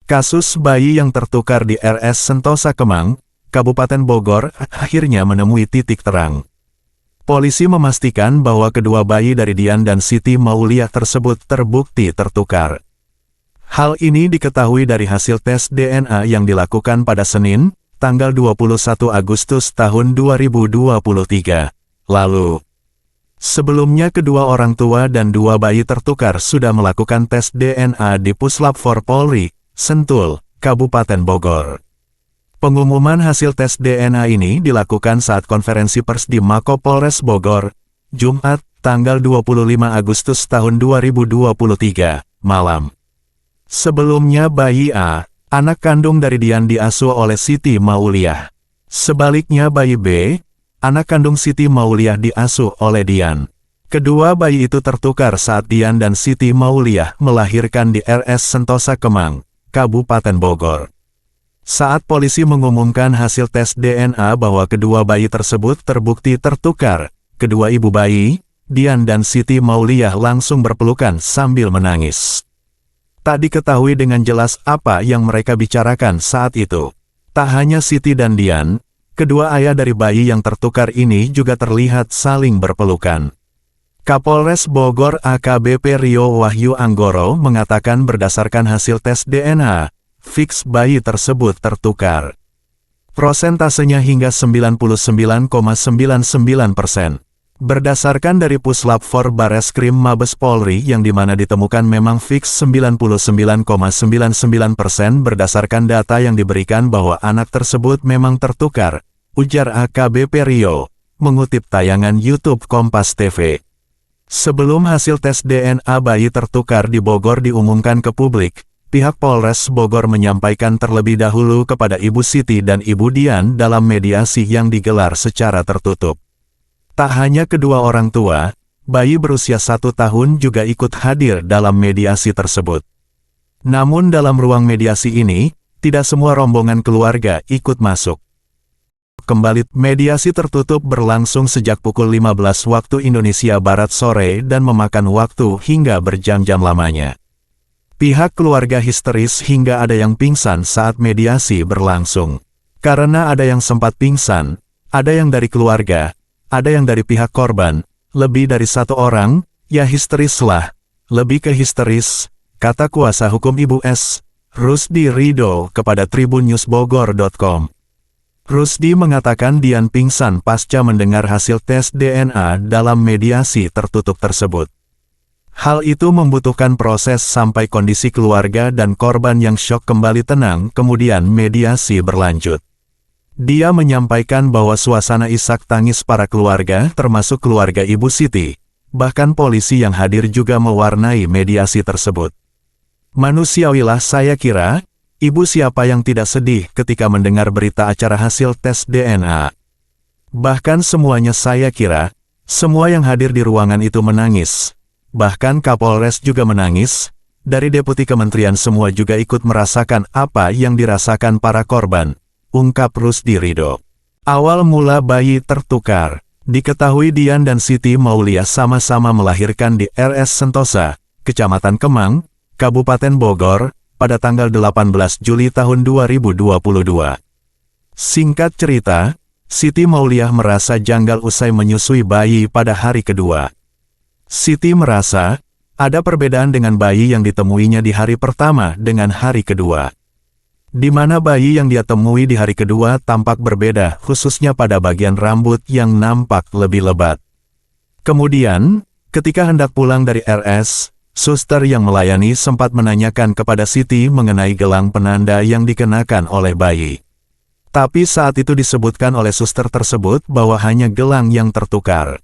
Kasus bayi yang tertukar di RS Sentosa Kemang, Kabupaten Bogor, akhirnya menemui titik terang. Polisi memastikan bahwa kedua bayi dari Dian dan Siti Mauliah tersebut terbukti tertukar. Hal ini diketahui dari hasil tes DNA yang dilakukan pada Senin, tanggal 21 Agustus tahun 2023 lalu. Sebelumnya kedua orang tua dan dua bayi tertukar sudah melakukan tes DNA di Puslap 4 Polri, Sentul, Kabupaten Bogor. Pengumuman hasil tes DNA ini dilakukan saat konferensi pers di Mako Polres Bogor, Jumat, tanggal 25 Agustus tahun 2023, malam. Sebelumnya bayi A, anak kandung dari Dian diasuh oleh Siti Mauliah. Sebaliknya bayi B, anak kandung Siti Mauliah diasuh oleh Dian. Kedua bayi itu tertukar saat Dian dan Siti Mauliah melahirkan di RS Sentosa Kemang, Kabupaten Bogor. Saat polisi mengumumkan hasil tes DNA bahwa kedua bayi tersebut terbukti tertukar, kedua ibu bayi, Dian dan Siti Mauliah langsung berpelukan sambil menangis. Tak diketahui dengan jelas apa yang mereka bicarakan saat itu. Tak hanya Siti dan Dian, kedua ayah dari bayi yang tertukar ini juga terlihat saling berpelukan. Kapolres Bogor AKBP Rio Wahyu Anggoro mengatakan berdasarkan hasil tes DNA, fix bayi tersebut tertukar. Prosentasenya hingga 99,99%. Berdasarkan dari Puslap 4 Bareskrim Mabes Polri yang dimana ditemukan memang fix 99,99% berdasarkan data yang diberikan bahwa anak tersebut memang tertukar, ujar AKBP Rio, mengutip tayangan YouTube Kompas TV. Sebelum hasil tes DNA bayi tertukar di Bogor diumumkan ke publik, pihak Polres Bogor menyampaikan terlebih dahulu kepada Ibu Siti dan Ibu Dian dalam mediasi yang digelar secara tertutup. Tak hanya kedua orang tua, bayi berusia 1 tahun juga ikut hadir dalam mediasi tersebut. Namun dalam ruang mediasi ini, tidak semua rombongan keluarga ikut masuk. Kembali, mediasi tertutup berlangsung sejak pukul 15 waktu Indonesia Barat sore dan memakan waktu hingga berjam-jam lamanya. Pihak keluarga histeris hingga ada yang pingsan saat mediasi berlangsung. Karena ada yang sempat pingsan, ada yang dari keluarga, ada yang dari pihak korban, lebih dari satu orang, ya histerislah, lebih ke histeris, kata kuasa hukum Ibu S, Rusdi Ridho kepada tribunnews.bogor.com. Rusdi mengatakan Dian pingsan pasca mendengar hasil tes DNA dalam mediasi tertutup tersebut. Hal itu membutuhkan proses sampai kondisi keluarga dan korban yang syok kembali tenang, kemudian mediasi berlanjut. Dia menyampaikan bahwa suasana isak tangis para keluarga termasuk keluarga Ibu Siti, bahkan polisi yang hadir juga mewarnai mediasi tersebut. Manusiawilah saya kira, ibu siapa yang tidak sedih ketika mendengar berita acara hasil tes DNA. Bahkan semuanya saya kira, semua yang hadir di ruangan itu menangis. Bahkan Kapolres juga menangis, dari Deputi Kementerian semua juga ikut merasakan apa yang dirasakan para korban, ungkap Rusdi Ridho. Awal mula bayi tertukar, diketahui Dian dan Siti Mauliah sama-sama melahirkan di RS Sentosa, Kecamatan Kemang, Kabupaten Bogor, pada tanggal 18 Juli tahun 2022. Singkat cerita, Siti Mauliah merasa janggal usai menyusui bayi pada hari kedua. Siti merasa, ada perbedaan dengan bayi yang ditemuinya di hari pertama dengan hari kedua. Di mana bayi yang dia temui di hari kedua tampak berbeda, khususnya pada bagian rambut yang nampak lebih lebat. Kemudian, ketika hendak pulang dari RS, suster yang melayani sempat menanyakan kepada Siti mengenai gelang penanda yang dikenakan oleh bayi. Tapi saat itu disebutkan oleh suster tersebut bahwa hanya gelang yang tertukar.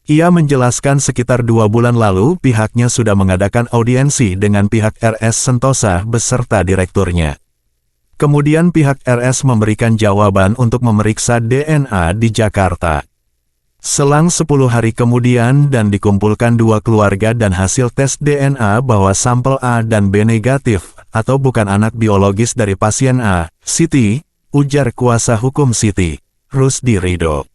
Ia menjelaskan sekitar 2 bulan lalu pihaknya sudah mengadakan audiensi dengan pihak RS Sentosa beserta direkturnya. Kemudian pihak RS memberikan jawaban untuk memeriksa DNA di Jakarta. Selang 10 hari kemudian dan dikumpulkan 2 keluarga dan hasil tes DNA bahwa sampel A dan B negatif atau bukan anak biologis dari pasien A, Siti, ujar kuasa hukum Siti, Rusdi Ridho.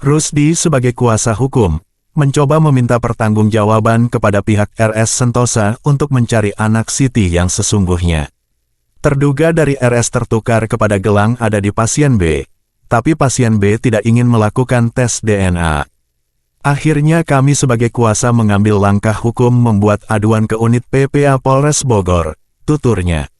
Rusdi sebagai kuasa hukum, mencoba meminta pertanggungjawaban kepada pihak RS Sentosa untuk mencari anak Siti yang sesungguhnya. Terduga dari RS tertukar kepada gelang ada di pasien B, tapi pasien B tidak ingin melakukan tes DNA. Akhirnya kami sebagai kuasa mengambil langkah hukum membuat aduan ke unit PPA Polres Bogor, tuturnya.